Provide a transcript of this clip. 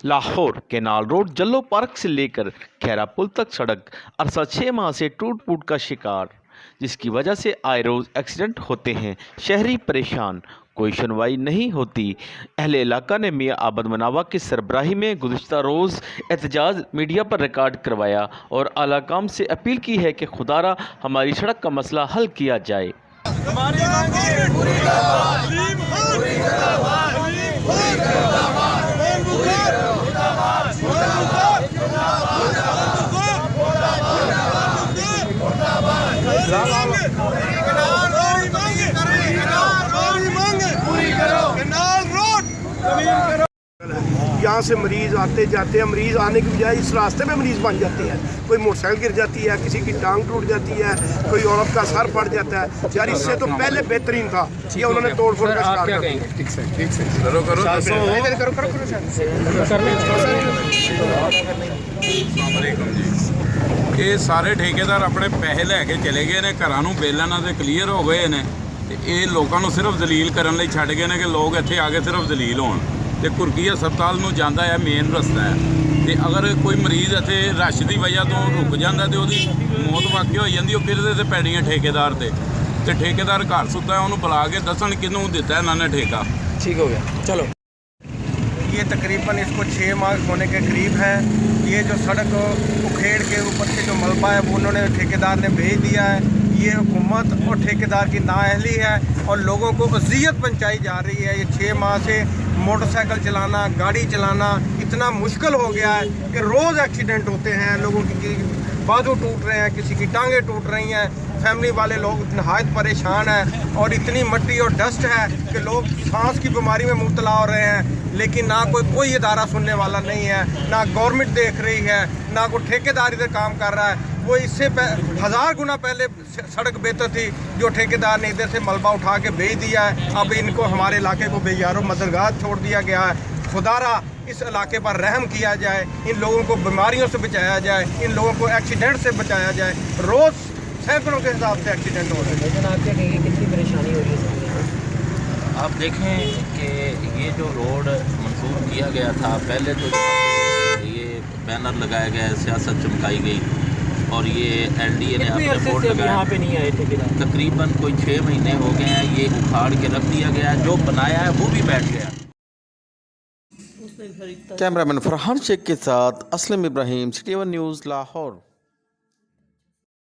Lahore canal road जल्लो park से लेकर खैरा पुल तक सड़क अरसा 6 माह से टूट फूट का शिकार, जिसकी वजह से आए रोज़ एक्सीडेंट होते हैं। शहरी परेशान, कोई सुनवाई नहीं होती। अहले इलाका ने मियाँ आबद मनावा की सरबराही में गुज़िश्ता रोज़ एहतजाज मीडिया पर रिकॉर्ड करवाया और आला काम से अपील की है कि खुदारा हमारी सड़क का मसला हल किया जाए। यहाँ से मरीज़ आते जाते हैं, मरीज़ आने की बजाय इस रास्ते पे मरीज़ बन जाते हैं। कोई मोटरसाइकिल गिर जाती है, किसी की टांग टूट जाती है, कोई औरत का सर फट जाता है। यार इससे तो पहले बेहतरीन था, ये उन्होंने तोड़ फोड़ का शिकार कर दिया। ठीक से करो जी। ये सारे ठेकेदार अपने पैसे लैके चले गए ने, घरां नूं बेलां नाल क्लीयर हो गए ने ते ये लोगों को सिर्फ दलील करने लई छड्ड गए ने कि लोग इत्थे आके सिर्फ दलील होण। ते घुरकी हस्पताल नूं जांदा है मेन रस्ता है, ते अगर कोई मरीज़ इत्थे रश की वजह तो रुक जाता तो उसदी मौत वाकई हो जाती। वो किहदे ते पैनी है ठेकेदार ते ठेकेदार घर सुत्ता है, उन्होंने बुला के दसन किनूं दिता इन्होंने ठेका। ठीक हो गया, चलो। ये तकरीबन इसको 6 माह होने के करीब है। ये जो सड़क उखेड़ के ऊपर से जो मलबा है वो उन्होंने ठेकेदार ने भेज दिया है। ये हुकूमत और ठेकेदार की नाअहली है और लोगों को अज़ियत पहुंचाई जा रही है। ये 6 माह से मोटरसाइकिल चलाना, गाड़ी चलाना इतना मुश्किल हो गया है कि रोज़ एक्सीडेंट होते हैं। लोगों की बाजू टूट रहे हैं, किसी की टांगें टूट रही हैं। फैमिली वाले लोग नहायत परेशान हैं और इतनी मिट्टी और डस्ट है कि लोग सांस की बीमारी में मुब्तला हो रहे हैं। लेकिन ना कोई इदारा सुनने वाला नहीं है, ना गवर्नमेंट देख रही है, ना कोई ठेकेदार इधर काम कर रहा है। वो इससे 1000 गुना पहले सड़क बेहतर थी जो ठेकेदार ने इधर से मलबा उठा के भेज दिया है। अब इनको हमारे इलाके को बेयारो मदरगाह छोड़ दिया गया है। खुदारा इस इलाके पर रहम किया जाए, इन लोगों को बीमारियों से बचाया जाए, इन लोगों को एक्सीडेंट से बचाया जाए। रोज़ सैकड़ों के हिसाब से एक्सीडेंट हो रहे हैं। लेकिन आप क्या कहेंगे कितनी परेशानी हो रही है? आप देखें कि ये जो रोड मंसूर किया गया था, पहले तो ये बैनर लगाया गया, सियासत चमकाई गई और ये LDA ने अपने बोर्ड लगाया। यहाँ पे नहीं आए ठेकेदार, तकरीबन कोई 6 महीने हो गए हैं। ये उखाड़ के रख दिया गया है, जो बनाया है वो भी बैठ गया। कैमरामैन फरहान शेख के साथ Aslam Ibrahim, city one news, Lahore.